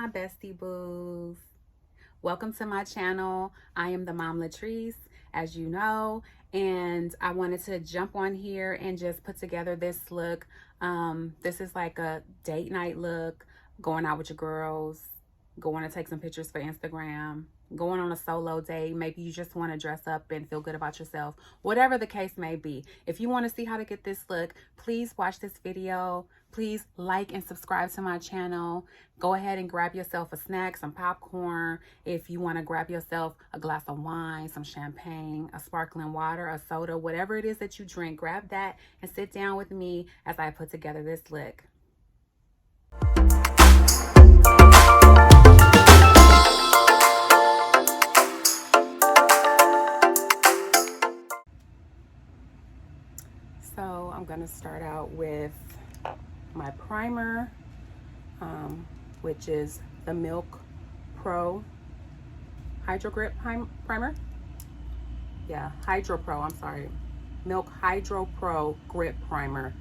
my Bestie Boos. Welcome to my channel. I am TheMomLatrice, as you know, and I wanted to jump on here and just put together this look. This is like a date night look, going out with your girls, going to take some pictures for Instagram, going on a solo date. Maybe you just want to dress up and feel good about yourself. Whatever the case may be. If you want to see how to get this look, please watch this video. Please like and subscribe to my channel. Go ahead and grab yourself a snack, some popcorn. If you want to grab yourself a glass of wine, some champagne, a sparkling water, a soda, whatever it is that you drink, grab that and sit down with me as I put together this look. So I'm going to start out with my primer, which is the Milk Pro Hydrogrip primer. Yeah, Hydro Pro, I'm sorry. Milk Hydro Pro Grip Primer.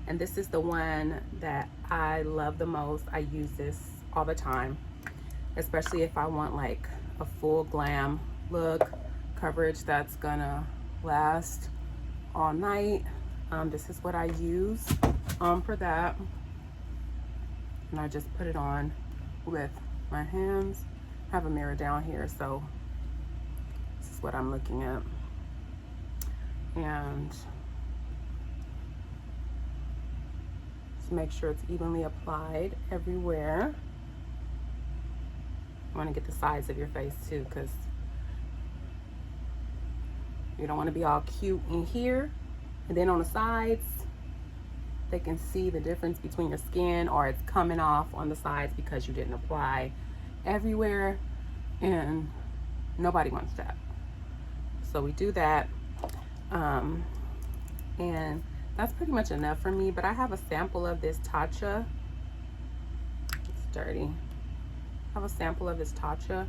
And this is the one that I love the most. I use this all the time, especially if I want like a full glam look, coverage that's gonna last all night. This is what I use for that. And I just put it on with my hands. I have a mirror down here, so this is what I'm looking at. And just make sure it's evenly applied everywhere. You want to get the sides of your face too, because you don't want to be all cute in here and then on the sides they can see the difference between your skin, or it's coming off on the sides because you didn't apply everywhere, and nobody wants that. So we do that, and that's pretty much enough for me. But I have a sample of this Tarte. It's dirty. I have a sample of this Tarte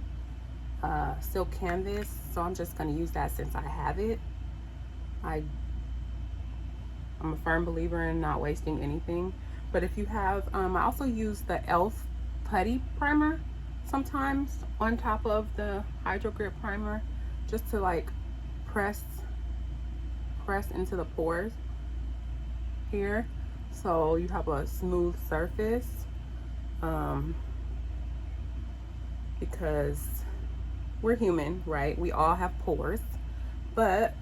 silk canvas, so I'm just going to use that since I have it. I'm a firm believer in not wasting anything. But if you have, I also use the e.l.f. putty primer sometimes on top of the Hydrogrip primer, just to like press into the pores here, so you have a smooth surface, because we're human, right? We all have pores, but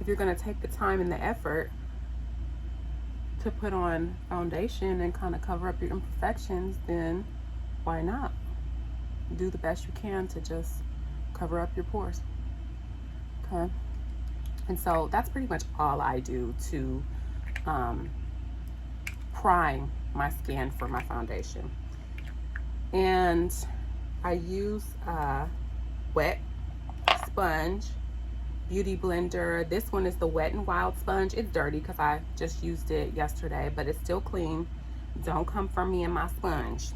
if you're going to take the time and the effort to put on foundation and kind of cover up your imperfections, then why not do the best you can to just cover up your pores? Okay. And so that's pretty much all I do to prime my skin for my foundation. And I use a wet sponge beauty blender. This one is the Wet n Wild sponge. It's dirty because I just used it yesterday, but it's still clean. Don't come from me and my sponge.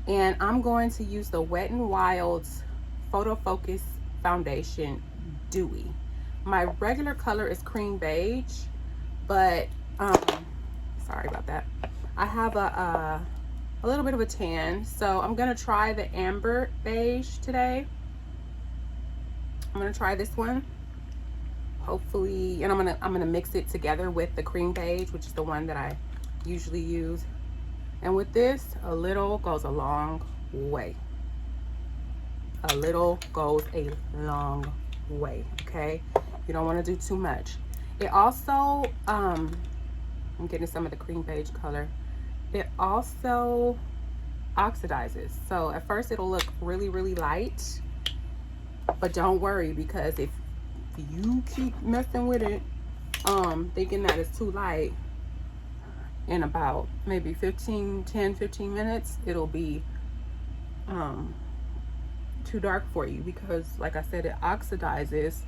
And I'm going to use the Wet n Wild Photo Focus Foundation Dewey. My regular color is cream beige, but sorry about that. I have a little bit of a tan, so I'm gonna try the amber beige today. I'm gonna try this one, hopefully, and I'm gonna mix it together with the cream beige, which is the one that I usually use. And with this, a little goes a long way. A little goes a long way, okay? You don't want to do too much. It also, I'm getting some of the cream beige color. It also oxidizes. So at first it'll look really, really light, but don't worry, because if you keep messing with it, thinking that it's too light, in about maybe 10, 15 minutes, it'll be too dark for you, because like I said, it oxidizes.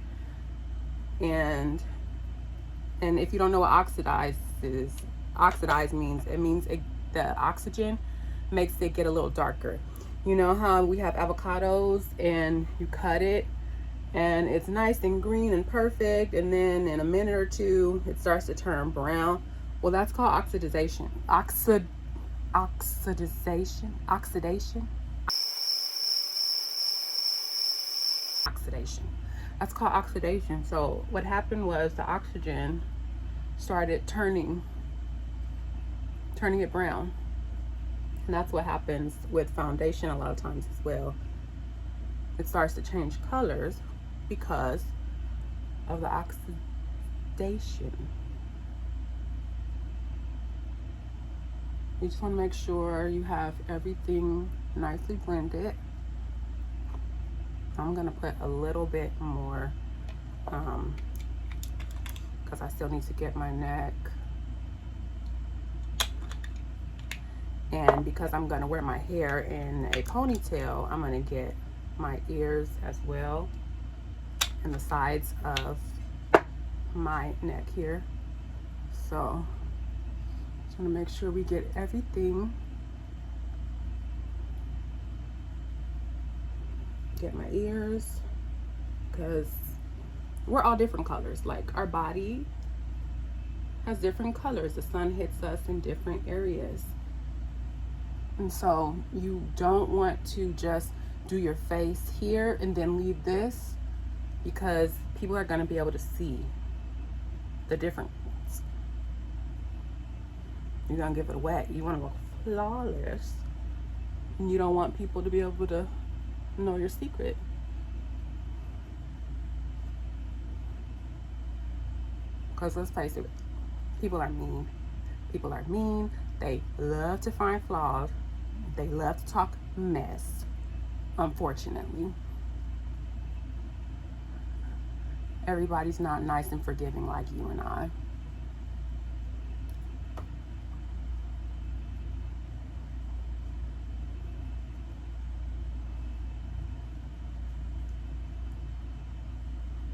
And if you don't know what oxidize means, it means the oxygen makes it get a little darker. You know how we have avocados and you cut it and it's nice and green and perfect, and then in a minute or two it starts to turn brown? Well, that's called oxidization. oxidation. That's called oxidation. So what happened was the oxygen started turning it brown. And that's what happens with foundation a lot of times as well. It starts to change colors because of the oxidation. You just want to make sure you have everything nicely blended. I'm gonna put a little bit more because I still need to get my neck, and because I'm gonna wear my hair in a ponytail, I'm gonna get my ears as well and the sides of my neck here. So just want to make sure we get everything. Get my ears, because we're all different colors. Like, our body has different colors. The sun hits us in different areas, and so you don't want to just do your face here and then leave this, because people are going to be able to see the difference. You're going to give it a wet. You want to go flawless, and you don't want people to be able to know your secret. Because let's face it, people are mean. People are mean. They love to find flaws. They love to talk mess, unfortunately. Everybody's not nice and forgiving like you and I.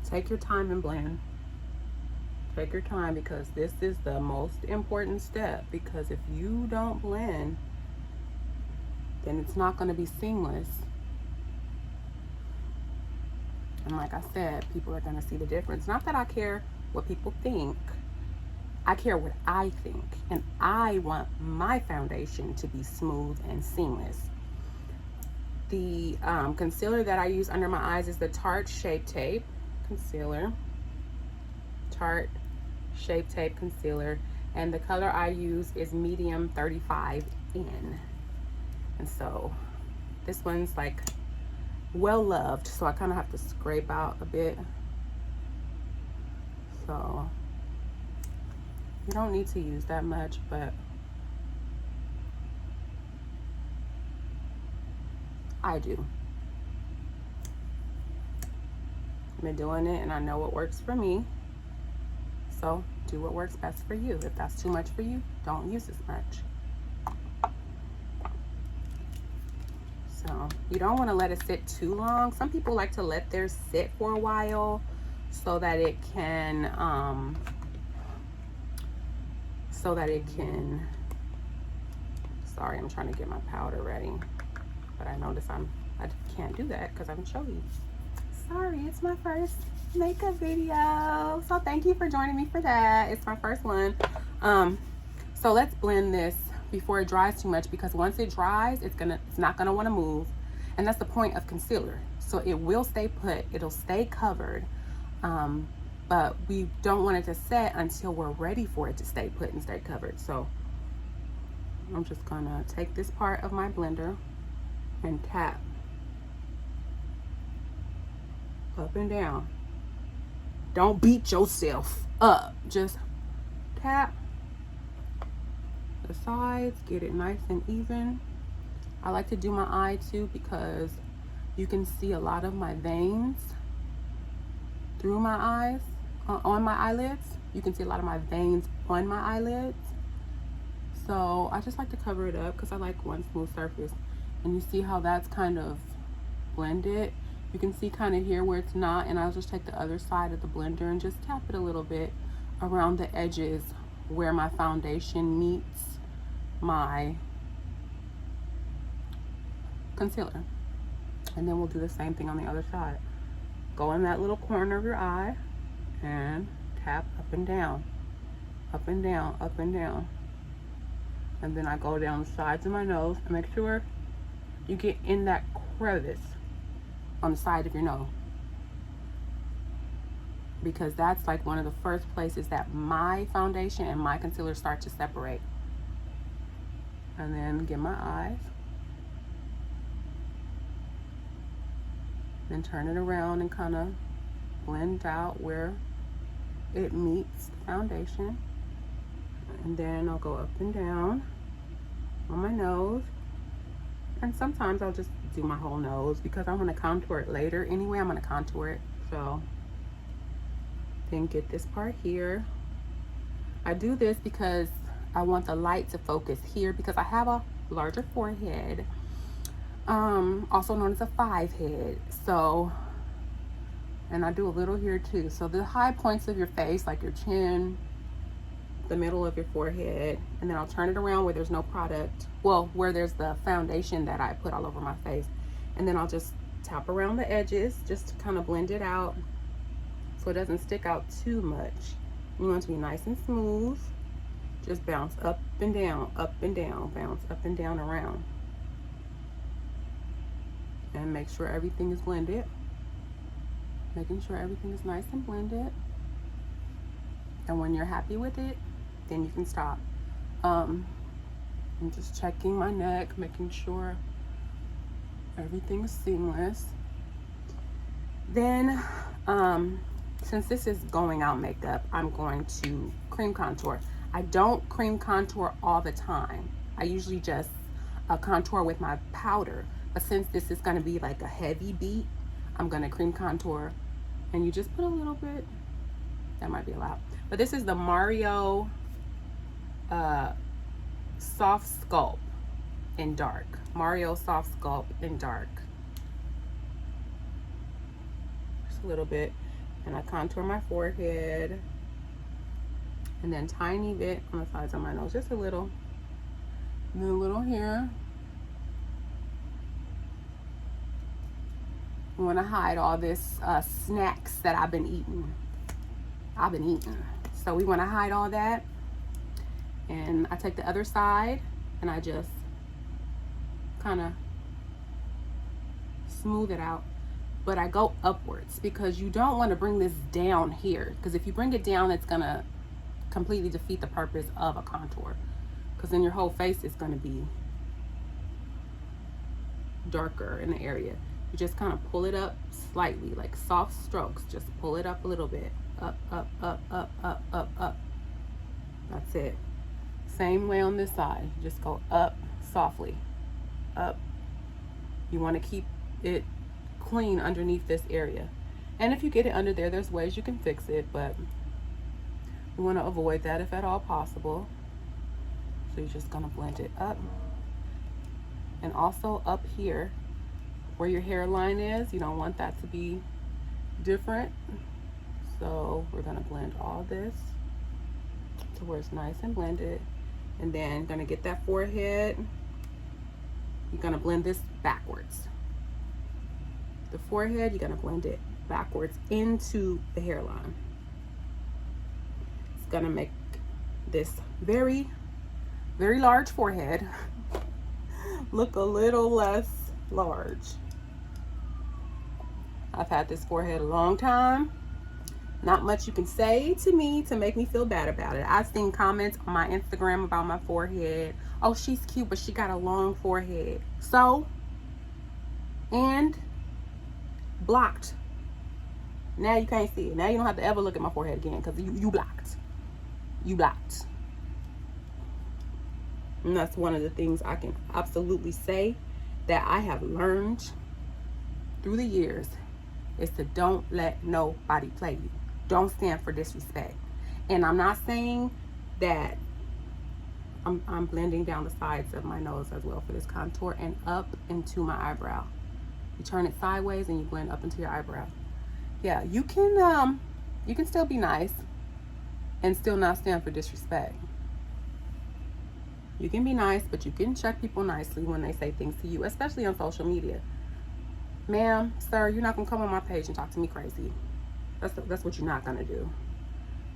Take your time and blend. Take your time, because this is the most important step. Because if you don't blend, then it's not going to be seamless. And like I said, people are going to see the difference. Not that I care what people think. I care what I think. And I want my foundation to be smooth and seamless. The concealer that I use under my eyes is the Tarte Shape Tape concealer. Tarte Shape Tape concealer, and the color I use is medium 35N. And so this one's like well loved, so I kind of have to scrape out a bit. So you don't need to use that much, but I do. I've been doing it and I know what works for me. So do what works best for you. If that's too much for you, don't use as much. So you don't want to let it sit too long. Some people like to let theirs sit for a while so that it can sorry, I'm trying to get my powder ready, but I notice I can't do that because I'm showy. Sorry, it's my first makeup video, so thank you for joining me for that. It's my first one. So let's blend this before it dries too much, because once it dries, it's not gonna want to move, and that's the point of concealer. So it will stay put, it'll stay covered, but we don't want it to set until we're ready for it to stay put and stay covered. So I'm just gonna take this part of my blender and tap up and down. Don't beat yourself up. Just tap the sides, get it nice and even. I like to do my eye too, because you can see a lot of my veins through my eyes, on my eyelids. You can see a lot of my veins on my eyelids. So I just like to cover it up because I like one smooth surface. And you see how that's kind of blended. You can see kind of here where it's not, and I'll just take the other side of the blender and just tap it a little bit around the edges where my foundation meets my concealer. And then we'll do the same thing on the other side. Go in that little corner of your eye and tap up and down, up and down, up and down. And then I go down the sides of my nose and make sure you get in that crevice on the side of your nose, because that's like one of the first places that my foundation and my concealer start to separate. And then get my eyes, then turn it around and kind of blend out where it meets the foundation. And then I'll go up and down on my nose, and sometimes I'll just do my whole nose because I'm going to contour it later anyway. I'm going to contour it. So then get this part here. I do this because I want the light to focus here because I have a larger forehead, also known as a 5 head. So, and I do a little here too. So the high points of your face, like your chin, the middle of your forehead, and then I'll turn it around where there's no product, well, where there's the foundation that I put all over my face, and then I'll just tap around the edges just to kind of blend it out so it doesn't stick out too much. You want it to be nice and smooth. Just bounce up and down, bounce up and down around, and make sure everything is blended, making sure everything is nice and blended. And when you're happy with it, then you can stop. I'm just checking my neck, making sure everything is seamless. Then, since this is going out makeup, I'm going to cream contour. I don't cream contour all the time. I usually just contour with my powder. But since this is going to be like a heavy beat, I'm going to cream contour. And you just put a little bit. That might be a lot. But this is the Mario Soft Sculp in dark. Mario Soft Sculp in dark. Just a little bit. And I contour my forehead. And then tiny bit on the sides of my nose. Just a little. And then a little here. I want to hide all this snacks that I've been eating. So we want to hide all that. And I take the other side and I just kind of smooth it out. But I go upwards because you don't want to bring this down here, because if you bring it down, it's going to completely defeat the purpose of a contour, because then your whole face is going to be darker in the area. You just kind of pull it up slightly, like soft strokes. Just pull it up a little bit. Up, up, up, up, up, up, up. That's it. Same way on this side. Just go up softly. Up. You want to keep it clean underneath this area. And if you get it under there, there's ways you can fix it, but we want to avoid that if at all possible. So you're just going to blend it up. And also up here where your hairline is, you don't want that to be different. So we're going to blend all this to where it's nice and blended. And then going to get that forehead. You're going to blend this backwards. The forehead, you're going to blend it backwards into the hairline. It's going to make this very, very large forehead look a little less large. I've had this forehead a long time. Not much you can say to me to make me feel bad about it. I've seen comments on my Instagram about my forehead. Oh, she's cute, but she got a long forehead. So, and blocked. Now you can't see it. Now you don't have to ever look at my forehead again because you blocked. You blocked. And that's one of the things I can absolutely say that I have learned through the years is to don't let nobody play you. Don't stand for disrespect. And I'm not saying that I'm blending down the sides of my nose as well for this contour and up into my eyebrow. You turn it sideways and you blend up into your eyebrow. Yeah, you can still be nice and still not stand for disrespect. You can be nice, but you can check people nicely when they say things to you, especially on social media. Ma'am, sir, you're not gonna come on my page and talk to me crazy. That's what you're not gonna do.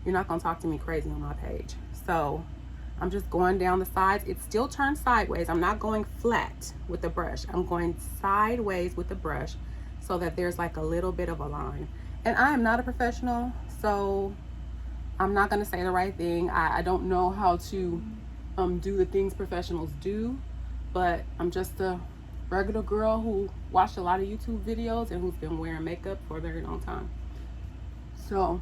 You're not gonna talk to me crazy on my page. So I'm just going down the sides. It still turns sideways. I'm not going flat with the brush. I'm going sideways with the brush so that there's like a little bit of a line. And I am not a professional, so I'm not going to say the right thing. I don't know how to do the things professionals do, but I'm just a regular girl who watched a lot of YouTube videos and who's been wearing makeup for a very long time. So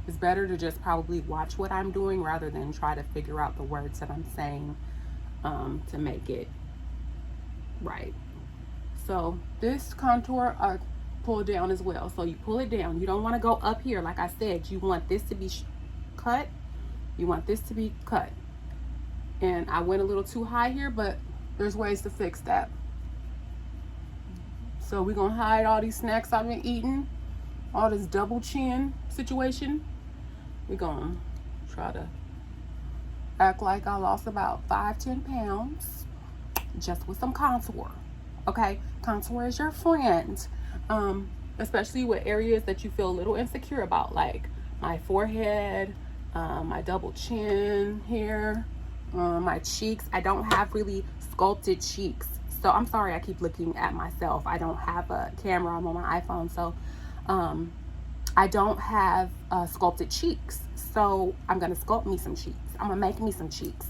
it's better to just probably watch what I'm doing rather than try to figure out the words that I'm saying to make it right. So this contour I pull down as well. So you pull it down. You don't want to go up here. Like I said, you want this to be cut. You want this to be cut. And I went a little too high here, but there's ways to fix that. So we're going to hide all these snacks I've been eating, all this double chin situation. We're going to try to act like I lost about 5-10 pounds just with some contour. Okay, contour is your friend, especially with areas that you feel a little insecure about, like my forehead, my double chin here, my cheeks. I don't have really sculpted cheeks, so I'm sorry I keep looking at myself. I don't have a camera. I'm on my iPhone, so I don't have sculpted cheeks, so I'm gonna sculpt me some cheeks. I'm gonna make me some cheeks,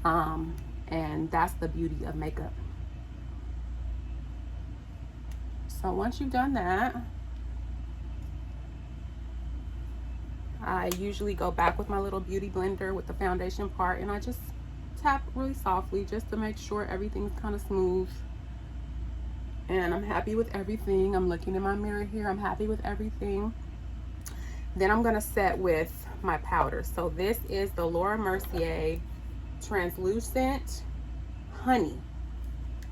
and that's the beauty of makeup. So once you've done that, I usually go back with my little beauty blender with the foundation part, and I just tap really softly just to make sure everything's kind of smooth. And I'm happy with everything. I'm looking in my mirror here. I'm happy with everything. Then I'm going to set with my powder. So this is the Laura Mercier Translucent Honey.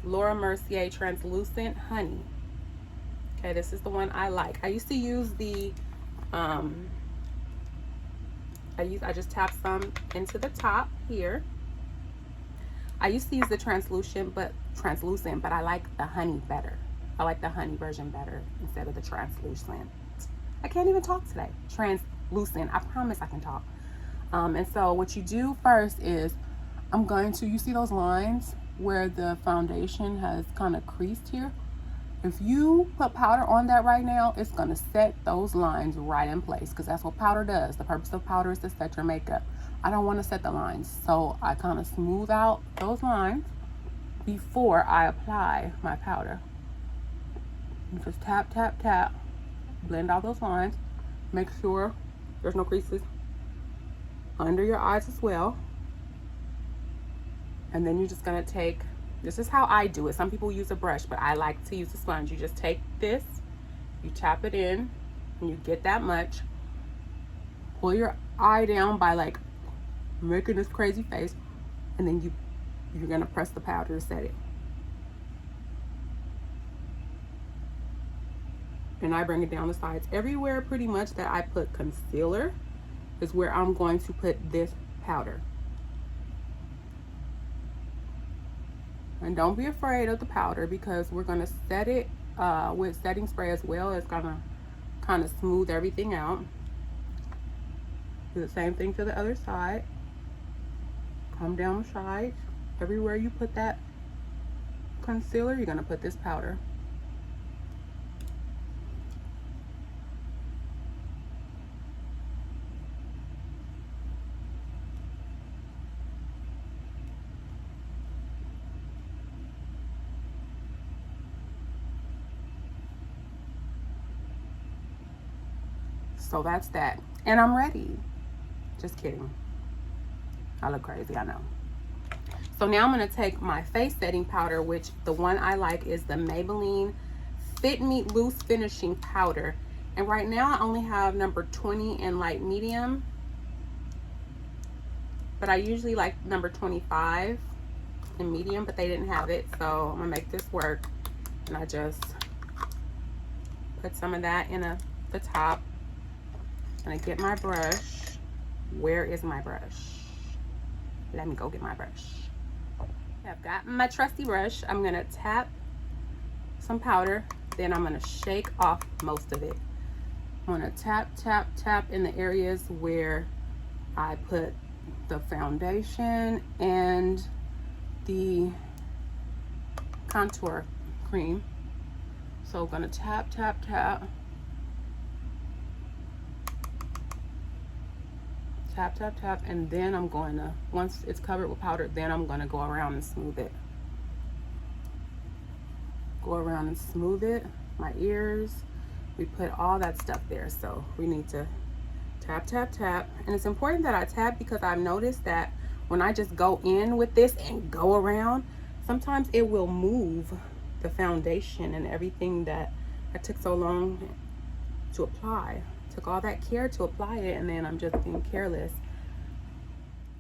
Laura Mercier Translucent Honey. Okay, this is the one I like. I used to use the I just tap some into the top here. I used to use the translucent, but I like the honey better. I like the honey version better instead of the translucent. I can't even talk today. Translucent. I promise I can talk. And so what you do first is you see those lines where the foundation has kind of creased here? If you put powder on that right now, it's going to set those lines right in place, because that's what powder does. The purpose of powder is to set your makeup. I don't want to set the lines, so I kind of smooth out those lines before I apply my powder. You just tap, tap, tap, blend out those lines. Make sure there's no creases under your eyes as well. And then you're just going to take, this is how I do it. Some people use a brush, but I like to use a sponge. You just take this, you tap it in, and you get that much. Pull your eye down by like making this crazy face, and then you're gonna press the powder to set it. And I bring it down the sides. Everywhere pretty much that I put concealer is where I'm going to put this powder. And don't be afraid of the powder, because we're gonna set it with setting spray as well. It's gonna kind of smooth everything out. Do the same thing to the other side. Come down the sides. Everywhere you put that concealer, you're gonna put this powder. So that's that. And I'm ready. Just kidding. I look crazy, I know. So now I'm going to take my face setting powder, which the one I like is the Maybelline Fit Me Loose Finishing Powder. And right now I only have number 20 in light medium. But I usually like number 25 in medium, but they didn't have it. So I'm going to make this work. And I just put some of that in the top. And I get my brush. Where is my brush? Let me go get my brush. I've got my trusty brush. I'm gonna tap some powder, then I'm gonna shake off most of it. I'm gonna tap, tap, tap in the areas where I put the foundation and the contour cream. So I'm gonna tap, tap, tap. Tap, tap, tap, and then I'm going to, once it's covered with powder, then I'm going to go around and smooth it. Go around and smooth it. My ears, we put all that stuff there, so we need to tap, tap, tap. And it's important that I tap because I've noticed that when I just go in with this and go around, sometimes it will move the foundation and everything that I took so long to apply. Took all that care to apply it, and then I'm just being careless.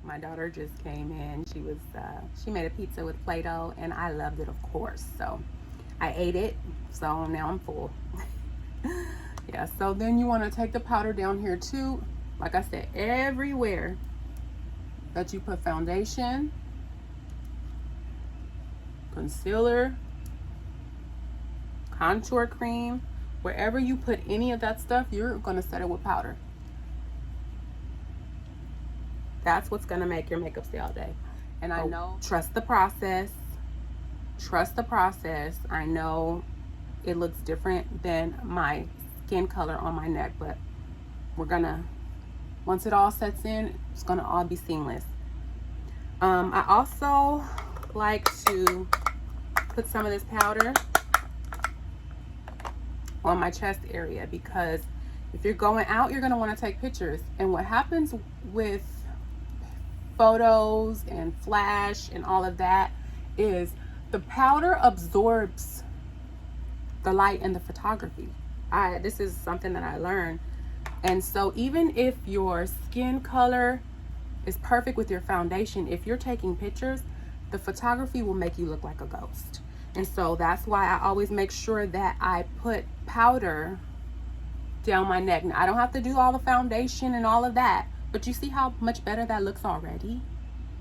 My daughter just came in. She made a pizza with Play-Doh, and I loved it, of course. So I ate it, so now I'm full. Yeah, so then you want to take the powder down here too. Like I said, everywhere that you put foundation, concealer, contour cream, wherever you put any of that stuff, you're going to set it with powder. That's what's going to make your makeup stay all day. And I know, trust the process. Trust the process. I know it looks different than my skin color on my neck, but we're going to, once it all sets in, it's going to all be seamless. I also like to put some of this powder on my chest area, because if you're going out, you're going to want to take pictures. And what happens with photos and flash and all of that is the powder absorbs the light in the photography. This is something that I learned. And so even if your skin color is perfect with your foundation, if you're taking pictures, the photography will make you look like a ghost. And so that's why I always make sure that I put powder down my neck. Now, I don't have to do all the foundation and all of that, but you see how much better that looks already?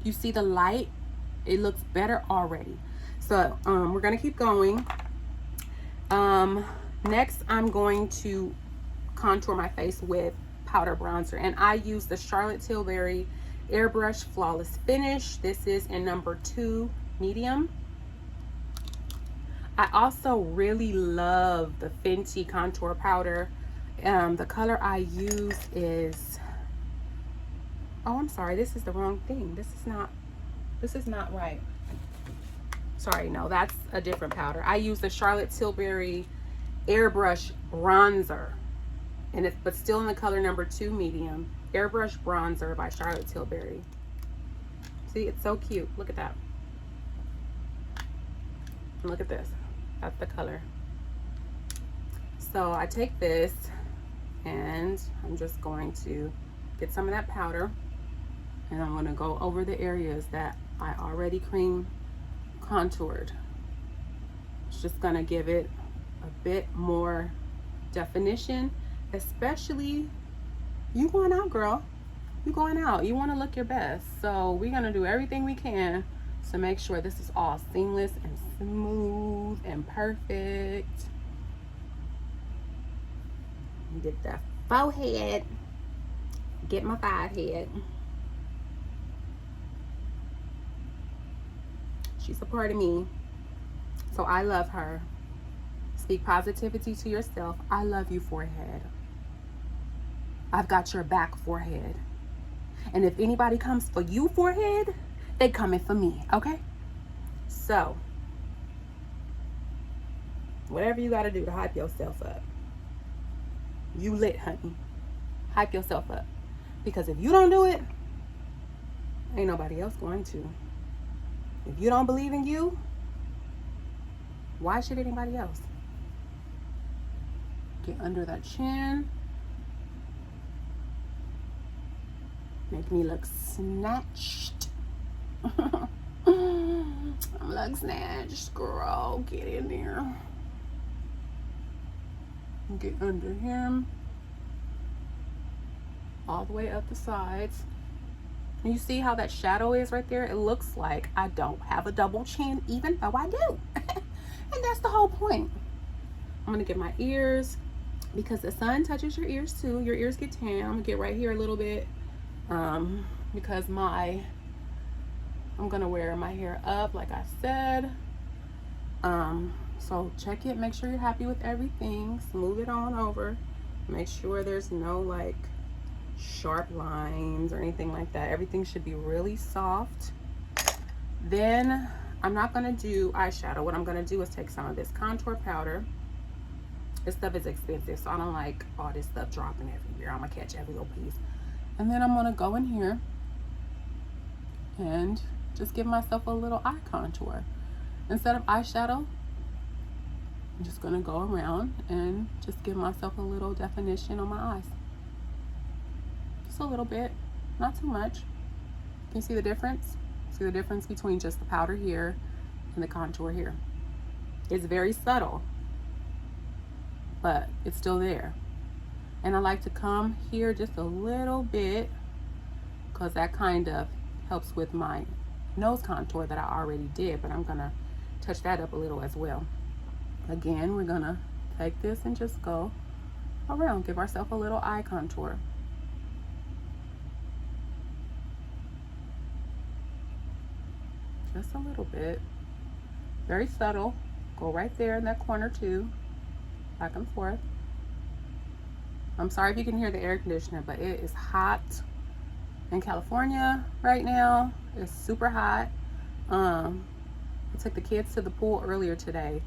You see the light? It looks better already. So we're gonna keep going. Next, I'm going to contour my face with powder bronzer, and I use the Charlotte Tilbury Airbrush Flawless Finish. This is in number 2 medium. I also really love the Fenty contour powder. The color I use is, oh, I'm sorry, this is the wrong thing. This is not right. Sorry, no, that's a different powder. I use the Charlotte Tilbury Airbrush Bronzer, and it's but still in the color number 2 medium. Airbrush Bronzer by Charlotte Tilbury. See, it's so cute. Look at that. And look at this. That's the color. So I take this and I'm just going to get some of that powder, and I'm going to go over the areas that I already cream contoured. It's just going to give it a bit more definition, especially you going out, girl. You going out. You want to look your best. So we're going to do everything we can to make sure this is all seamless and smooth and perfect. Get that forehead. Get my forehead. She's a part of me, so I love her. Speak positivity to yourself. I love you, forehead. I've got your back, forehead. And if anybody comes for you, forehead, they coming for me, okay? So, whatever you got to do to hype yourself up. You lit, honey. Hype yourself up. Because if you don't do it, ain't nobody else going to. If you don't believe in you, why should anybody else? Get under that chin. Make me look snatched. I'm like snatched, girl. Get in there. Get under him. All the way up the sides. And you see how that shadow is right there? It looks like I don't have a double chin, even though I do. And that's the whole point. I'm gonna get my ears, because the sun touches your ears too. Your ears get tan. I'm gonna get right here a little bit. because I'm gonna wear my hair up like I said. So check it, make sure you're happy with everything, smooth it on over, make sure there's no like sharp lines or anything like that. Everything should be really soft. Then I'm not gonna do eyeshadow. What I'm gonna do is take some of this contour powder. This stuff is expensive, so I don't like all this stuff dropping everywhere. I'm gonna catch every little piece. And then I'm gonna go in here and just give myself a little eye contour. Instead of eyeshadow, I'm just gonna go around and just give myself a little definition on my eyes. Just a little bit, not too much. Can you see the difference? See the difference between just the powder here and the contour here? It's very subtle, but it's still there. And I like to come here just a little bit because that kind of helps with my nose contour that I already did, but I'm gonna touch that up a little as well. Again, we're gonna take this and just go around, give ourselves a little eye contour. Just a little bit, very subtle. Go right there in that corner too, back and forth. I'm sorry if you can hear the air conditioner, but it is hot in California right now. It's super hot. I took the kids to the pool earlier today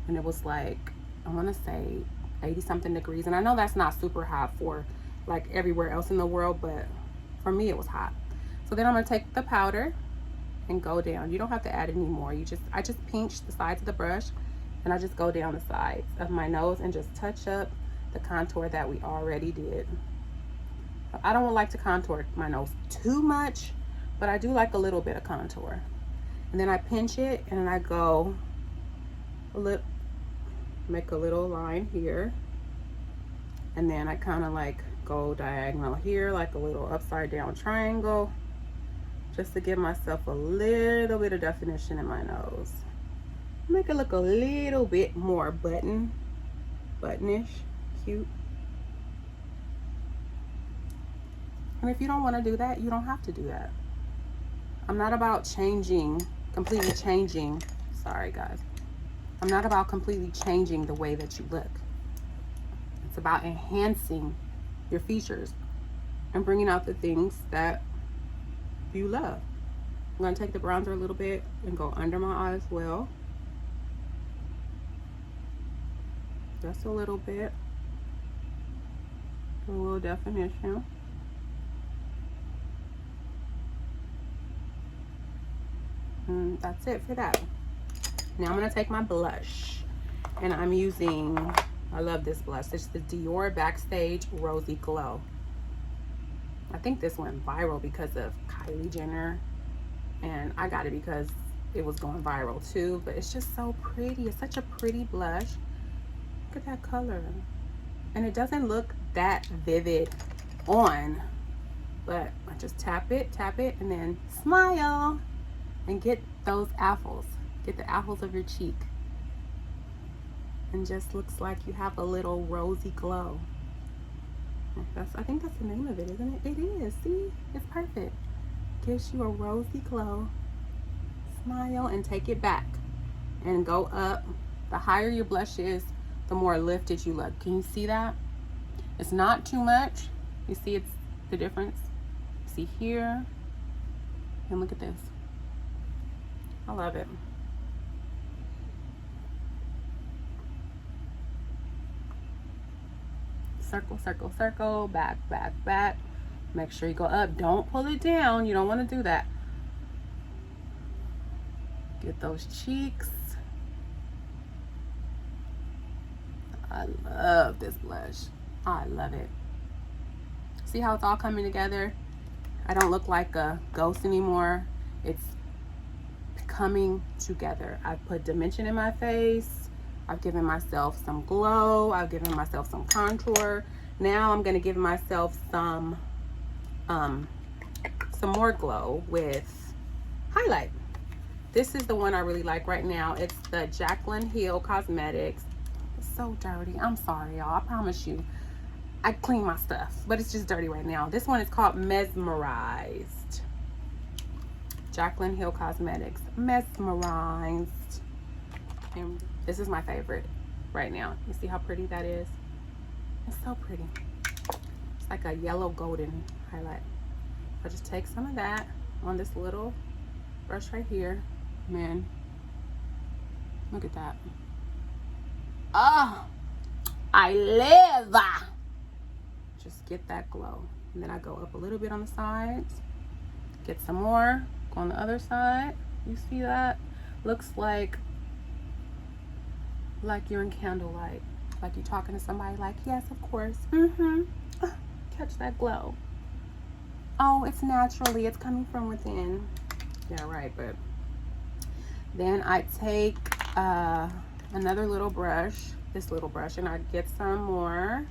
and it was like, I want to say 80 something degrees, and I know that's not super hot for like everywhere else in the world, but for me it was hot. So then I'm going to take the powder and go down. You don't have to add any more. I just pinch the sides of the brush and I just go down the sides of my nose and just touch up the contour that we already did. I don't like to contour my nose too much, but I do like a little bit of contour. And then I pinch it and I go make a little line here, and then I kind of like go diagonal here, like a little upside down triangle, just to give myself a little bit of definition in my nose. Make it look a little bit more buttonish, cute. And if you don't want to do that, you don't have to do that. I'm not about completely changing, sorry guys. I'm not about completely changing the way that you look. It's about enhancing your features and bringing out the things that you love. I'm going to take the bronzer a little bit and go under my eye as well. Just a little bit. A little definition. And that's it for that. Now I'm going to take my blush, and I'm using, I love this blush. It's the Dior Backstage Rosy Glow. I think this went viral because of Kylie Jenner, and I got it because it was going viral too, but it's just so pretty. It's such a pretty blush. Look at that color. And it doesn't look that vivid on, but I just tap it, and then smile and get those apples. Get the apples of your cheek. And just looks like you have a little rosy glow. I think that's the name of it, isn't it? It is. See? It's perfect. Gives you a rosy glow. Smile and take it back. And go up. The higher your blush is, the more lifted you look. Can you see that? It's not too much. You see it's the difference? See here? And look at this. I love it. Circle, circle, circle, back, back, back. Make sure you go up. Don't pull it down. You don't want to do that. Get those cheeks. I love this blush. I love it. See how it's all coming together? I don't look like a ghost anymore. It's coming together. I've put dimension in my face. I've given myself some glow. I've given myself some contour. Now I'm going to give myself some more glow with highlight. This is the one I really like right now. It's the Jaclyn Hill Cosmetics. It's so dirty. I'm sorry, y'all. I promise you. I clean my stuff, but it's just dirty right now. This one is called Mesmerized. Jaclyn Hill Cosmetics. Mesmerized. And this is my favorite right now. You see how pretty that is? It's so pretty. It's like a yellow golden highlight. I'll just take some of that on this little brush right here. Man, look at that. Oh, I live. Just get that glow. And then I go up a little bit on the sides. Get some more. Go on the other side. You see that? Looks like you're in candlelight. Like you're talking to somebody like, yes, of course. Catch that glow. Oh, it's naturally. It's coming from within. Yeah, right. But then I take another little brush, this little brush, and I get some more.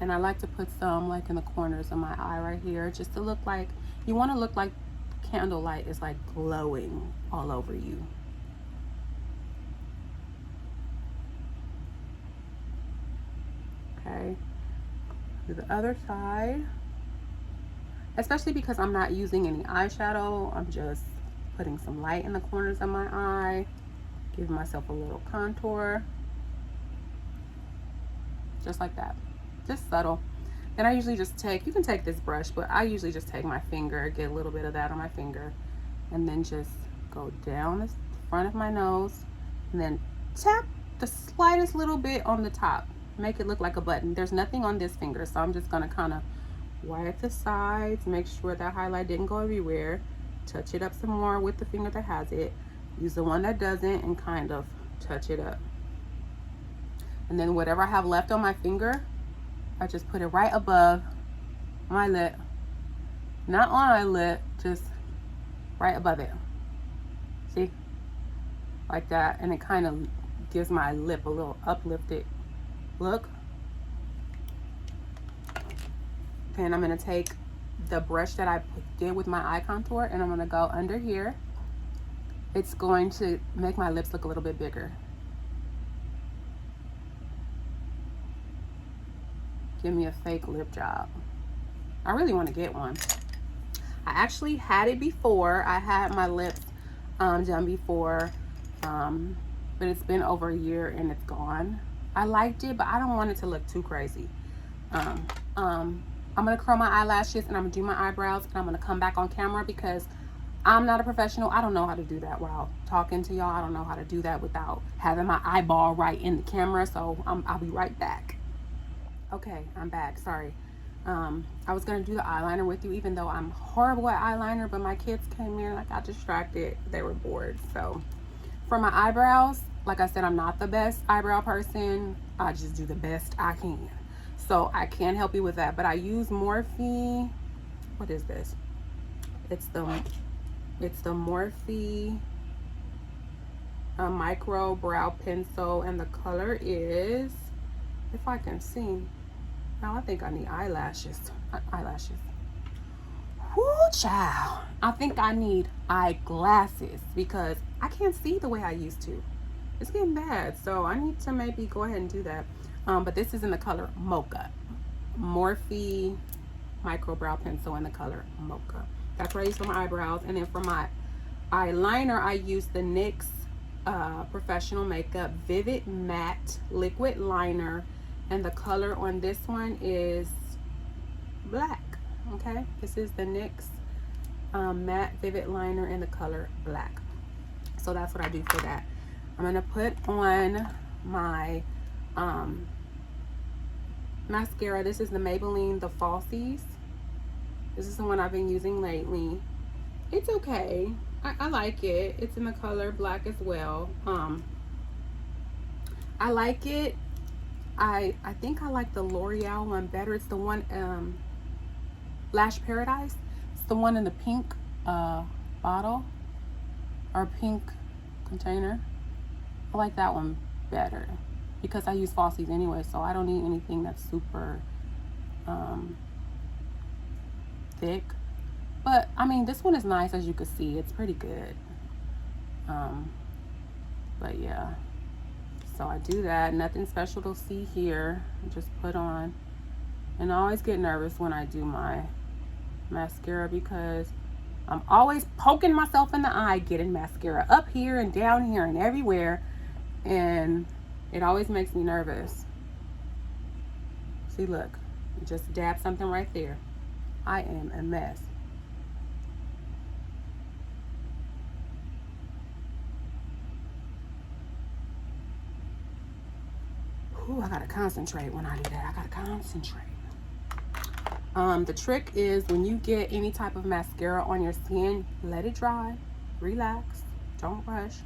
And I like to put some like in the corners of my eye right here, just to look like, you want to look like candlelight is like glowing all over you. Okay, to the other side, especially because I'm not using any eyeshadow. I'm just putting some light in the corners of my eye, giving myself a little contour, just like that. Just subtle. And I usually just take, you can take this brush, but I usually just take my finger, get a little bit of that on my finger, and then just go down the front of my nose, and then tap the slightest little bit on the top. Make it look like a button. There's nothing on this finger, so I'm just gonna kind of wipe the sides, make sure that highlight didn't go everywhere, touch it up some more with the finger that has it, use the one that doesn't, and kind of touch it up. And then whatever I have left on my finger, I just put it right above my lip. Not on my lip, just right above it. See? Like that. And it kind of gives my lip a little uplifted look. Then I'm going to take the brush that I did with my eye contour, and I'm going to go under here. It's going to make my lips look a little bit bigger. Give me a fake lip job. I really want to get one. I actually had it before. I had my lips done before, but it's been over a year and it's gone. I liked it, but I don't want it to look too crazy. I'm gonna curl my eyelashes, and I'm gonna do my eyebrows, and I'm gonna come back on camera because I'm not a professional. I don't know how to do that while talking to y'all. I don't know how to do that without having my eyeball right in the camera. So I'll be right back. Okay, I'm back. Sorry. I was gonna do the eyeliner with you, even though I'm horrible at eyeliner, but my kids came in, I got distracted. They were bored. So for my eyebrows, like I said, I'm not the best eyebrow person. I just do the best I can. So I can't help you with that. But I use Morphe. What is this? It's the Morphe Microbrow pencil, and the color is, if I can see. Now I think I need eyelashes. Whoo, child. I think I need eyeglasses because I can't see the way I used to. It's getting bad, so I need to maybe go ahead and do that. But this is in the color Mocha. Morphe Microbrow pencil in the color Mocha. That's what I use for my eyebrows. And then for my eyeliner, I use the NYX Professional Makeup Vivid Matte Liquid Liner. And the color on this one is black. Okay, this is the NYX Matte Vivid Liner in the color black. So that's what I do for that. I'm gonna put on my mascara. This is the Maybelline, the Falsies. This is the one I've been using lately. It's okay. I like it. It's in the color black as well. I like it. I think I like the L'Oreal one better. It's the one Lash Paradise. It's the one in the pink bottle or pink container. I like that one better because I use Falsies anyway, so I don't need anything that's super thick. But I mean, this one is nice, as you can see. It's pretty good. But yeah, so I do that. Nothing special to see here. I just put on And I always get nervous when I do my mascara because I'm always poking myself in the eye, getting mascara up here and down here and everywhere. And it always makes me nervous. See, look, just dab something right there. I am a mess. Ooh, I gotta concentrate when I do that. I gotta concentrate. The trick is when you get any type of mascara on your skin, let it dry, relax, don't rush.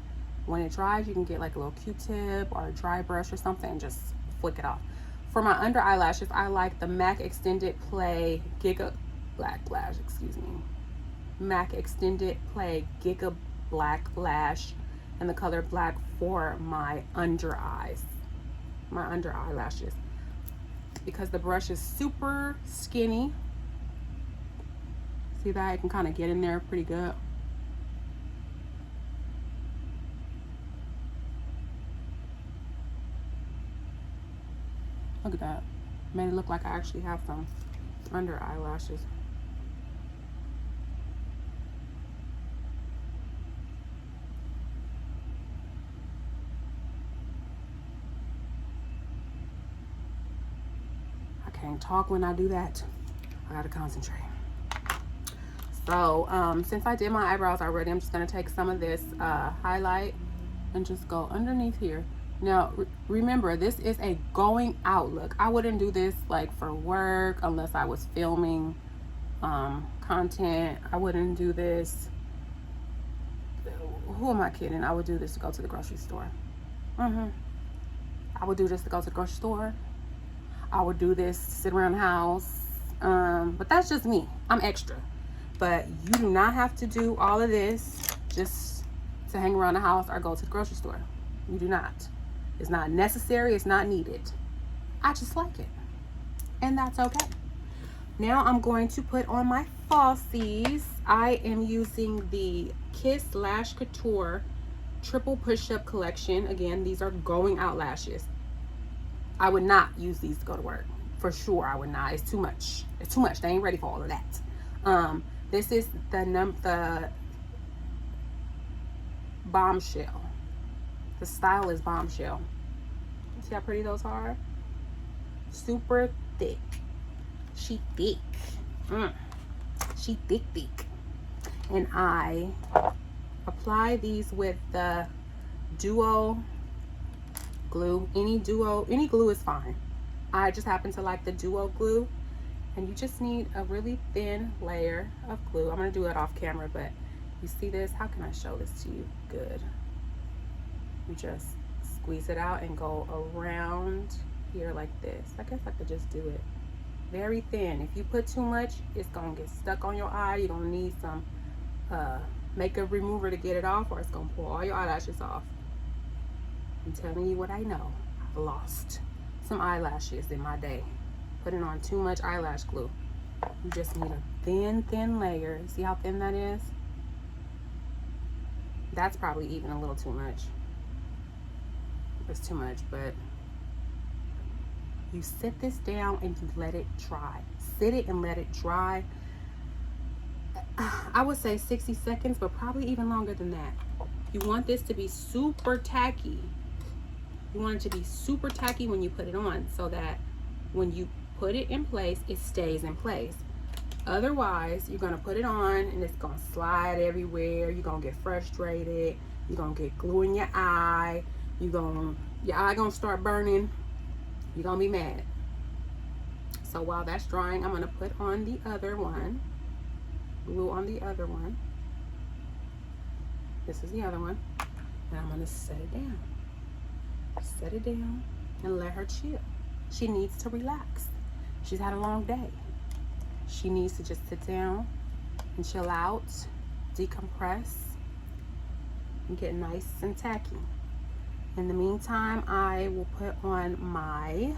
When it dries, you can get like a little Q-tip or a dry brush or something and just flick it off. For my under eyelashes, I like the MAC Extended Play Giga Black Lash, MAC Extended Play Giga Black Lash in the color black for my under eyes. My under eyelashes, because the brush is super skinny. See that? I can kind of get in there pretty good. Look at that. Made it look like I actually have some under eyelashes. Can't talk when I do that. I gotta concentrate. So since I did my eyebrows already, I'm just gonna take some of this highlight and just go underneath here. Now remember, this is a going out look. I wouldn't do this like for work unless I was filming content. I wouldn't do this. Who am I kidding? I would do this to go to the grocery store. I would do this to go to the grocery store. I would do this to sit around the house, but that's just me. I'm extra. But you do not have to do all of this just to hang around the house or go to the grocery store. You do not. It's not necessary. It's not needed. I just like it, and that's okay. Now I'm going to put on my falsies. I am using the Kiss Lash Couture Triple Push-Up Collection. Again, these are going out lashes. I would not use these to go to work. For sure, I would not. It's too much. It's too much. They ain't ready for all of that. This is the Bombshell. The style is Bombshell. See how pretty those are? Super thick. She thick. She thick. And I apply these with the Duo glue. Any glue is fine. I just happen to like the Duo glue, and you just need a really thin layer of glue. I'm gonna do it off camera, but you see this? How can I show this to you good? You just squeeze it out and go around here like this. I guess I could just do it very thin. If you put too much, it's gonna get stuck on your eye. You're gonna need some makeup remover to get it off, or it's gonna pull all your eyelashes off. I'm telling you what I know. I've lost some eyelashes in my day putting on too much eyelash glue. You just need a thin layer. See how thin that is? That's probably even a little too much. It's too much, but you sit this down and you let it dry. Sit it and let it dry. I would say 60 seconds, but probably even longer than that. You want this to be super tacky. You want it to be super tacky when you put it on, so that when you put it in place, it stays in place. Otherwise, you're gonna put it on and it's gonna slide everywhere. You're gonna get frustrated. You're gonna get glue in your eye. Your eye gonna start burning. You're gonna be mad. So while that's drying, I'm gonna put on the other one. Glue on the other one. This is the other one. And I'm gonna set it down. Set it down and let her chill. She needs to relax. She's had a long day. She needs to just sit down and chill out, decompress, and get nice and tacky. In the meantime, I will put on my,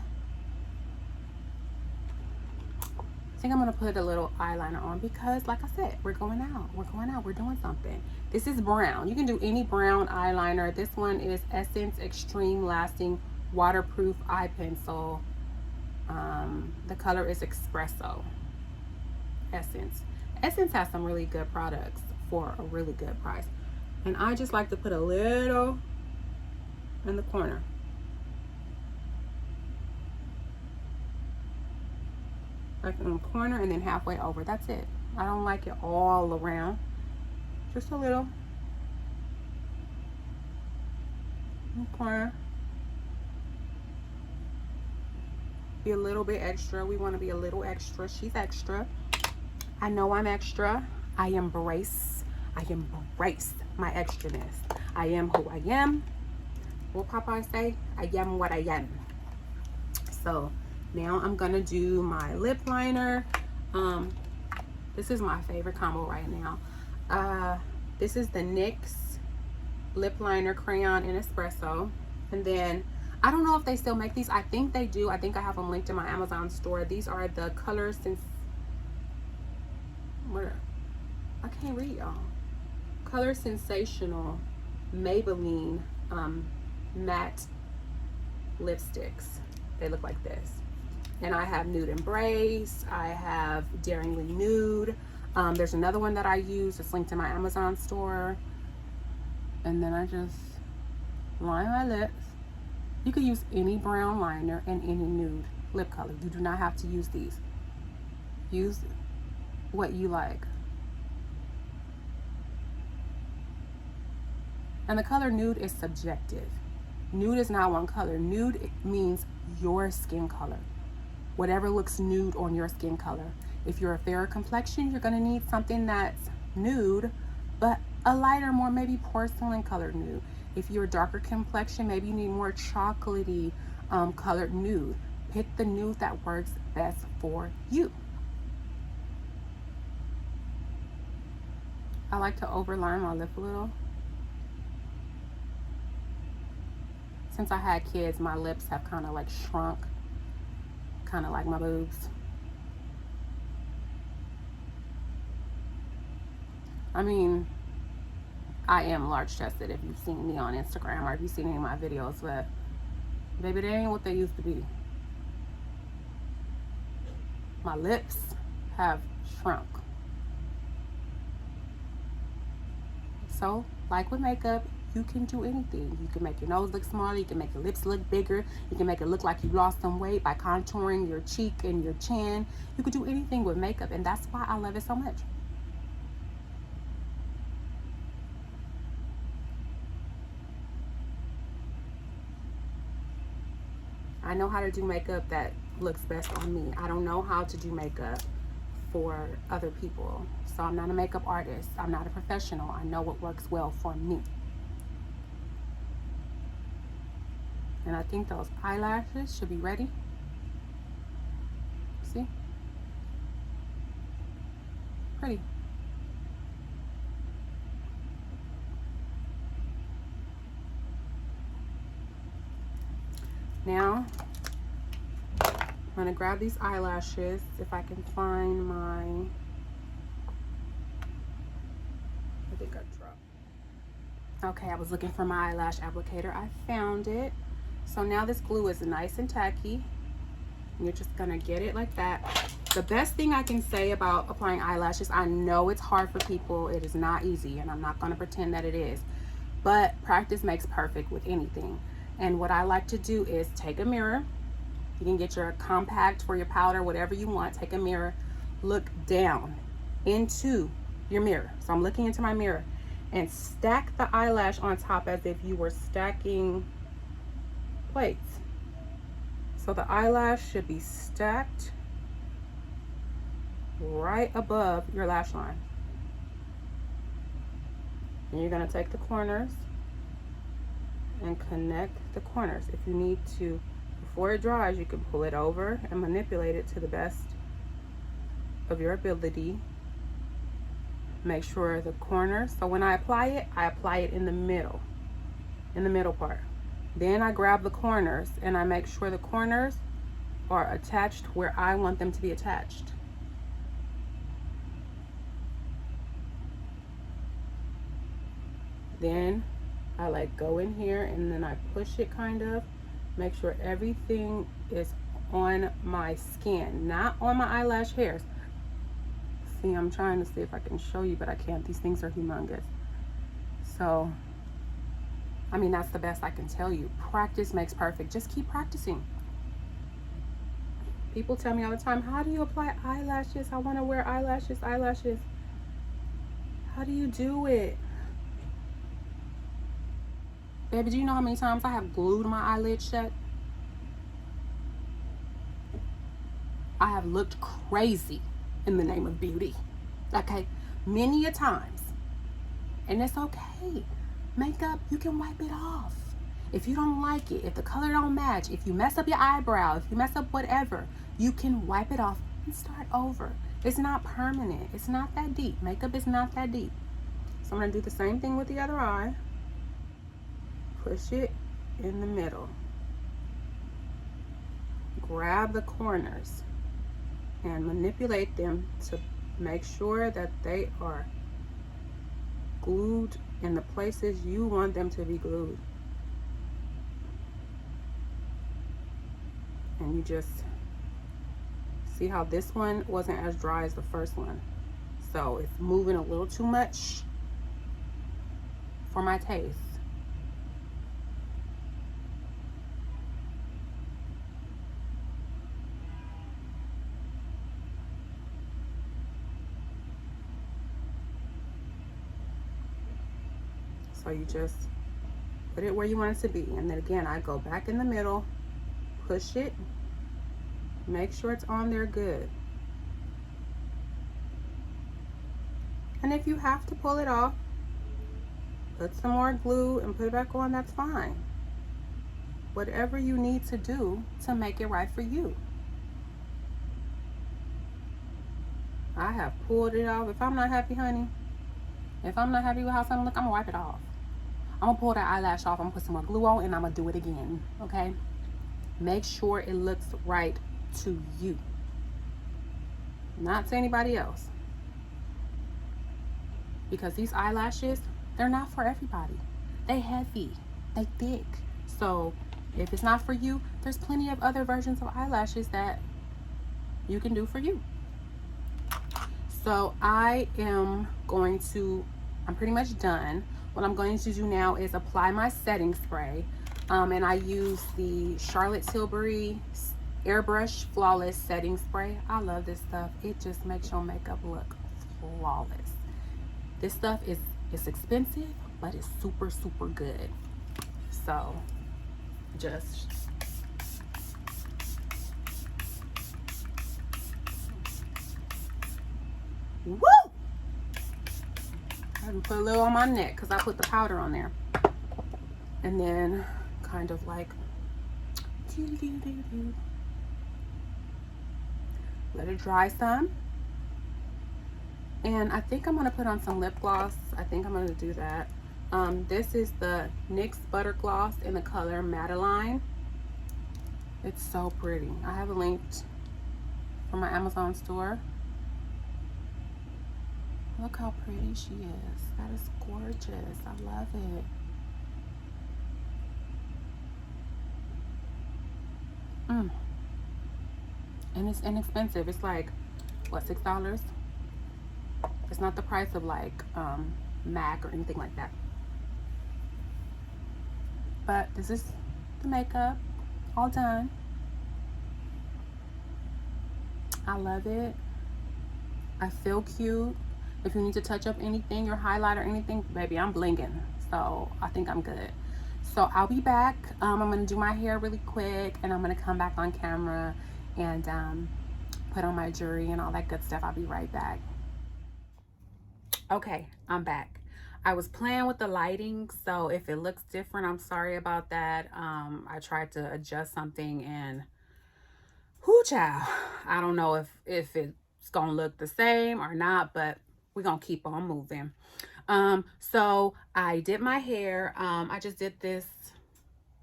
I think I'm gonna put a little eyeliner on because, like I said, we're going out, we're doing something. This is brown. You can do any brown eyeliner. This one is Essence Extreme Lasting Waterproof Eye Pencil. The color is Espresso. Essence. Essence has some really good products for a really good price. And I just like to put a little in the corner. Like in the corner and then halfway over. That's it. I don't like it all around. Just a little. In the corner. Be a little bit extra. We want to be a little extra. She's extra. I know I'm extra. I embrace my extraness. I am who I am. What Popeye say? I am what I am. So now I'm gonna do my lip liner. This is my favorite combo right now. This is the NYX lip liner crayon in Espresso. And then I don't know if they still make these. I think they do. I think I have them linked in my Amazon store. These are the colors since where I can't read, y'all. Color Sensational Maybelline matte lipsticks. They look like this. And I have Nude Embrace. I have Daringly Nude. There's another one that I use. It's linked in my Amazon store. And then I just line my lips. You can use any brown liner and any nude lip color. You do not have to use these. Use what you like. And the color nude is subjective. Nude is not one color. Nude means your skin color. Whatever looks nude on your skin color. If you're a fairer complexion, you're gonna need something that's nude, but a lighter, more maybe porcelain colored nude. If you're a darker complexion, maybe you need more chocolatey colored nude. Pick the nude that works best for you. I like to overline my lip a little. Since I had kids, my lips have kind of like shrunk, kind of like my boobs. I mean, I am large chested if you've seen me on Instagram or if you've seen any of my videos, but baby, they ain't what they used to be. My lips have shrunk. So, like with makeup, you can do anything. You can make your nose look smaller, you can make your lips look bigger, you can make it look like you lost some weight by contouring your cheek and your chin. You can do anything with makeup, and that's why I love it so much. I know how to do makeup that looks best on me. I don't know how to do makeup for other people. So I'm not a makeup artist. I'm not a professional. I know what works well for me. And I think those eyelashes should be ready. See? Pretty. Now, I'm gonna grab these eyelashes if I can find my, I think I dropped. Okay, I was looking for my eyelash applicator. I found it. So now this glue is nice and tacky. You're just gonna get it like that. The best thing I can say about applying eyelashes, I know it's hard for people. It is not easy, and I'm not gonna pretend that it is. But practice makes perfect with anything. And what I like to do is take a mirror. You can get your compact for your powder, whatever you want. Take a mirror, look down into your mirror. So I'm looking into my mirror and stack the eyelash on top as if you were stacking plates. So the eyelash should be stacked right above your lash line. And you're gonna take the corners and connect the corners. If you need to, before it dries, you can pull it over and manipulate it to the best of your ability. Make sure the corners, so when I apply it in the middle part. Then I grab the corners and I make sure the corners are attached where I want them to be attached. Then I like go in here and then I push it kind of, make sure everything is on my skin, not on my eyelash hairs. See, I'm trying to see if I can show you, but I can't. These things are humongous. So, I mean, that's the best I can tell you. Practice makes perfect. Just keep practicing. People tell me all the time, how do you apply eyelashes? I want to wear eyelashes. How do you do it? Baby, do you know how many times I have glued my eyelids shut? I have looked crazy in the name of beauty. Okay? Many a times. And it's okay. Makeup, you can wipe it off. If you don't like it, if the color don't match, if you mess up your eyebrow, if you mess up whatever, you can wipe it off and start over. It's not permanent. It's not that deep. Makeup is not that deep. So I'm going to do the same thing with the other eye. Push it in the middle. Grab the corners and manipulate them to make sure that they are glued in the places you want them to be glued. And you just see how this one wasn't as dry as the first one. So it's moving a little too much for my taste. So you just put it where you want it to be. And then again, I go back in the middle, push it, make sure it's on there good. And if you have to pull it off, put some more glue and put it back on, that's fine. Whatever you need to do to make it right for you. I have pulled it off. If I'm not happy, honey, if I'm not happy with how something looks, I'm gonna wipe it off. I'm gonna pull that eyelash off, I'm gonna put some more glue on, and I'm gonna do it again, okay? Make sure it looks right to you, not to anybody else. Because these eyelashes, they're not for everybody. They heavy, they thick. So if it's not for you, there's plenty of other versions of eyelashes that you can do for you. So I'm pretty much done. What I'm going to do now is apply my setting spray. And I use the Charlotte Tilbury Airbrush Flawless Setting Spray. I love this stuff. It just makes your makeup look flawless. This stuff is expensive, but it's super, super good. So just woo! I can put a little on my neck because I put the powder on there. And then kind of like let it dry some. And I think I'm going to put on some lip gloss. I think I'm going to do that. This is the NYX Butter Gloss in the color Maybelline. It's so pretty. I have a link from my Amazon store. Look how pretty she is. That is gorgeous. I love it. And it's inexpensive. It's like, what, $6? It's not the price of like MAC or anything like that. But this is the makeup all done. I love it. I feel cute. If you need to touch up anything, your highlighter, anything, baby, I'm blinging. So I think I'm good. So I'll be back. I'm gonna do my hair really quick, and I'm gonna come back on camera and put on my jewelry and all that good stuff. I'll be right back. Okay, I'm back. I was playing with the lighting, so if it looks different, I'm sorry about that. I tried to adjust something, and whoo child, I don't know if it's gonna look the same or not, but we're gonna keep on moving. So I did my hair. I just did this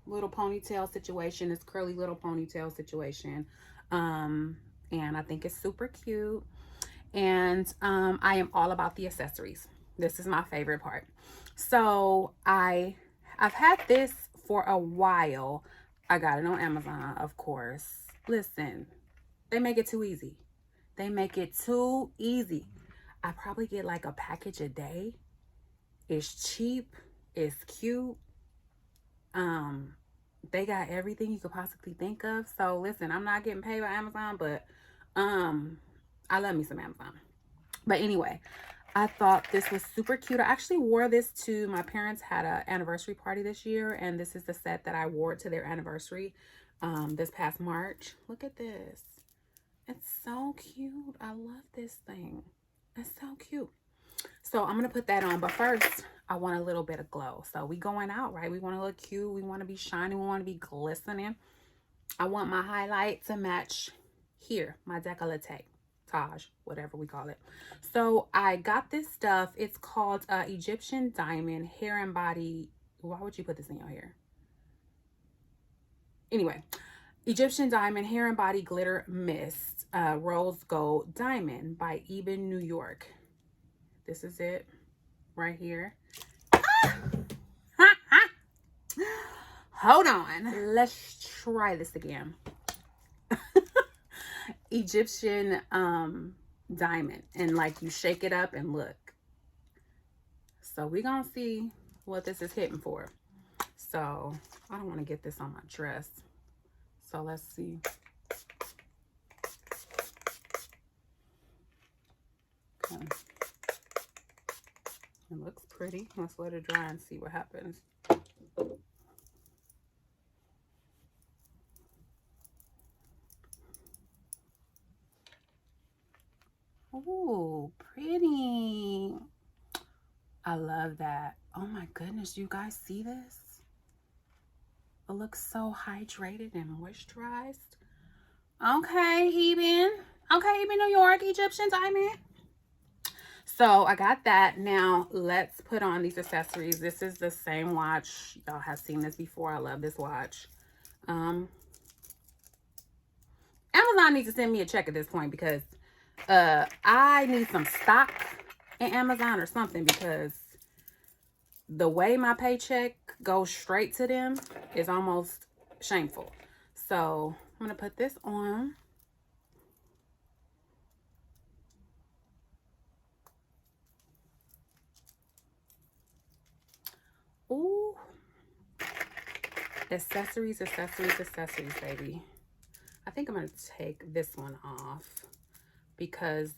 little ponytail situation, this curly little ponytail situation, and I think it's super cute. And I am all about the accessories. This is my favorite part. So I've had this for a while, I got it on Amazon, of course. Listen, they make it too easy. They make it too easy. I probably get like a package a day. It's cheap. It's cute. They got everything you could possibly think of. So listen, I'm not getting paid by Amazon, but I love me some Amazon. But anyway, I thought this was super cute. I actually wore this to my parents had an anniversary party this year, and this is the set that I wore to their anniversary this past March. Look at this. It's so cute. I love this thing. It's so cute. So I'm going to put that on. But first, I want a little bit of glow. So we going out, right? We want to look cute. We want to be shiny. We want to be glistening. I want my highlight to match here, my décolleté, Taj, whatever we call it. So I got this stuff. It's called Egyptian Diamond Hair and Body. Why would you put this in your hair? Anyway, Egyptian Diamond Hair and Body Glitter Mist Rose Gold Diamond by Eben, New York. This is it right here. Hold on. Let's try this again. Egyptian diamond. And like you shake it up and look. So we're going to see what this is hitting for. So I don't want to get this on my dress. So let's see. Okay. It looks pretty. Let's let it dry and see what happens. Oh, pretty. I love that. Oh my goodness, you guys see this? It looks so hydrated and moisturized. Okay, Eben. Okay, Eben, New York, Egyptian Diamond. So I got that. Now let's put on these accessories. This is the same watch. Y'all have seen this before. I love this watch. Amazon needs to send me a check at this point because I need some stock in Amazon or something, because the way my paycheck goes straight to them is almost shameful. So I'm going to put this on. Ooh. Accessories, accessories, accessories, baby. I think I'm going to take this one off because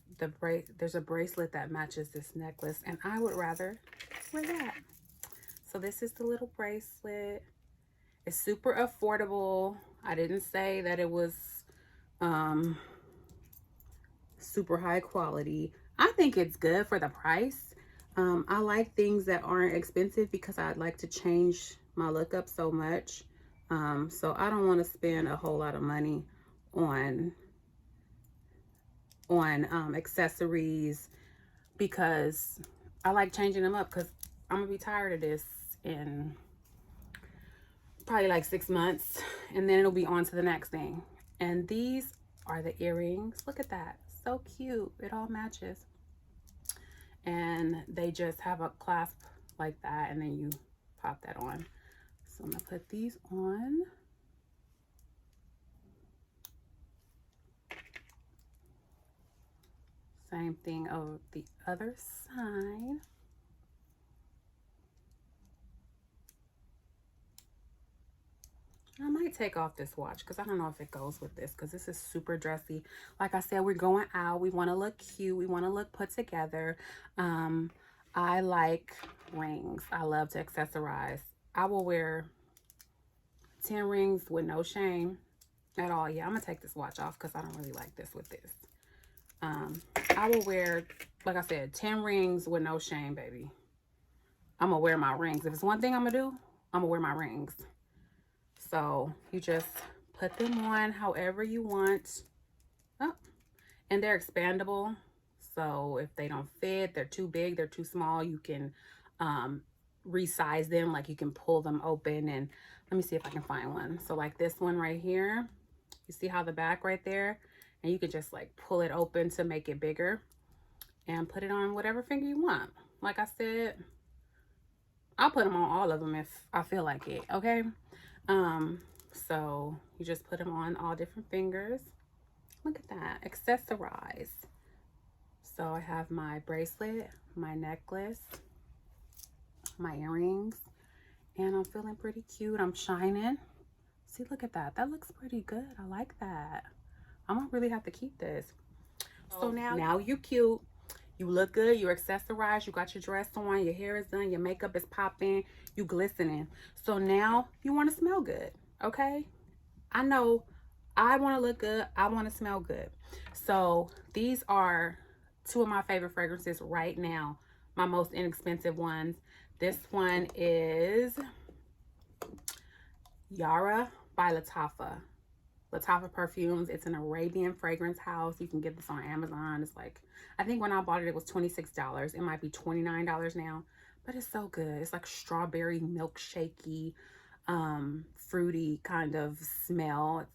there's a bracelet that matches this necklace, and I would rather wear that. So this is the little bracelet. It's super affordable. I didn't say that it was super high quality. I think it's good for the price. I like things that aren't expensive because I'd like to change my look up so much. So I don't want to spend a whole lot of money on accessories, because I like changing them up, because I'm gonna be tired of this in probably like 6 months, and then it'll be on to the next thing. And these are the earrings. Look at that, so cute. It all matches, and they just have a clasp like that, and then you pop that on. So I'm gonna put these on. Same thing over the other side. I might take off this watch because I don't know if it goes with this, because this is super dressy. Like I said, we're going out. We want to look cute. We want to look put together. I like rings. I love to accessorize. I will wear 10 rings with no shame at all. Yeah, I'm going to take this watch off because I don't really like this with this. I will wear, like I said, 10 rings with no shame, baby. I'm going to wear my rings. If it's one thing I'm going to do, I'm going to wear my rings. So you just put them on however you want. Oh, and they're expandable. So if they don't fit, they're too big, they're too small, you can resize them. Like you can pull them open. And let me see if I can find one. So like this one right here, you see how the back right there, and you can just like pull it open to make it bigger and put it on whatever finger you want. Like I said, I'll put them on all of them if I feel like it. Okay. So you just put them on all different fingers. Look at that, accessorize. So I have my bracelet, my necklace, my earrings, and I'm feeling pretty cute. I'm shining. See, look at that. That looks pretty good. I like that. I'm gonna really have to keep this. So now you cute. You look good. You're accessorized. You got your dress on. Your hair is done. Your makeup is popping. You glistening. So now you want to smell good. Okay? I know I want to look good. I want to smell good. So these are two of my favorite fragrances right now. My most inexpensive ones. This one is Yara by Lattafa. Lattafa Perfumes. It's an Arabian fragrance house. You can get this on Amazon. It's like, I think when I bought it, it was $26. It might be $29 now, but it's so good. It's like strawberry milkshakey, fruity kind of smell.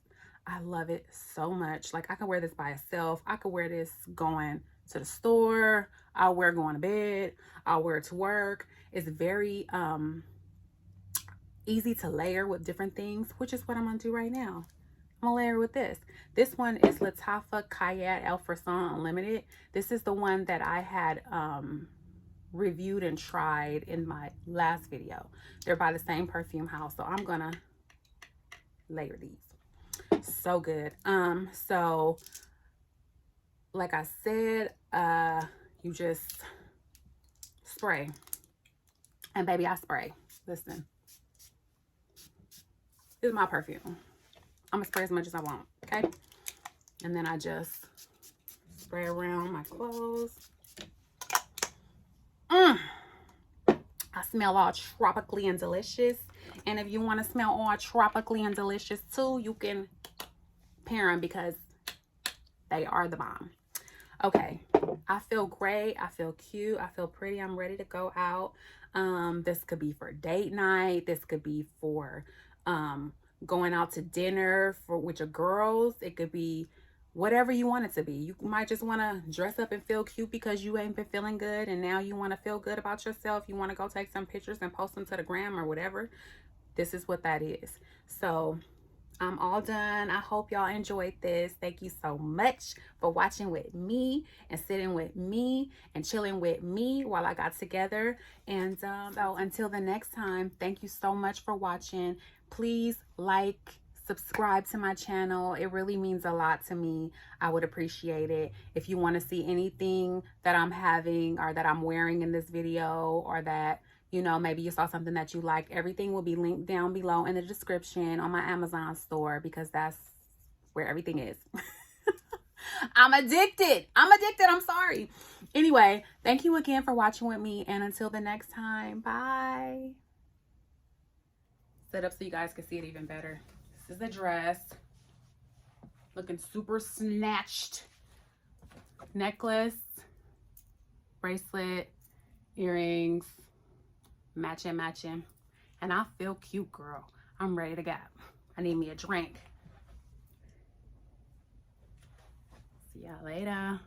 I love it so much. Like, I could wear this by itself. I could wear this going to the store. I'll wear it going to bed. I'll wear it to work. It's very easy to layer with different things, which is what I'm gonna do right now. I'm gonna layer with this. This one is Lattafa Kayat El Frisson Unlimited. This is the one that I had reviewed and tried in my last video. They're by the same perfume house, so I'm gonna layer these. So good. So like I said, you just spray. And baby, I spray. Listen. This is my perfume. I'm gonna spray as much as I want, okay? And then I just spray around my clothes. I smell all tropically and delicious. And if you want to smell all tropically and delicious too, you can pair them because they are the bomb. Okay, I feel great. I feel cute. I feel pretty. I'm ready to go out. This could be for date night. This could be for going out to dinner with your girls. It could be whatever you want it to be. You might just want to dress up and feel cute because you ain't been feeling good, and now you want to feel good about yourself. You want to go take some pictures and post them to the gram or whatever. This is what that is. So I'm all done. I hope y'all enjoyed this. Thank you so much for watching with me and sitting with me and chilling with me while I got together. And so until the next time, thank you so much for watching. Please like, subscribe to my channel. It really means a lot to me. I would appreciate it. If you want to see anything that I'm having or that I'm wearing in this video, or that, you know, maybe you saw something that you like, everything will be linked down below in the description on my Amazon store, because that's where everything is. I'm addicted. I'm sorry. Anyway, thank you again for watching with me, and until the next time, bye. Set up so you guys can see it even better. This is the dress. Looking super snatched. Necklace, bracelet, earrings, matching. And I feel cute, girl. I'm ready to go. I need me a drink. See y'all later.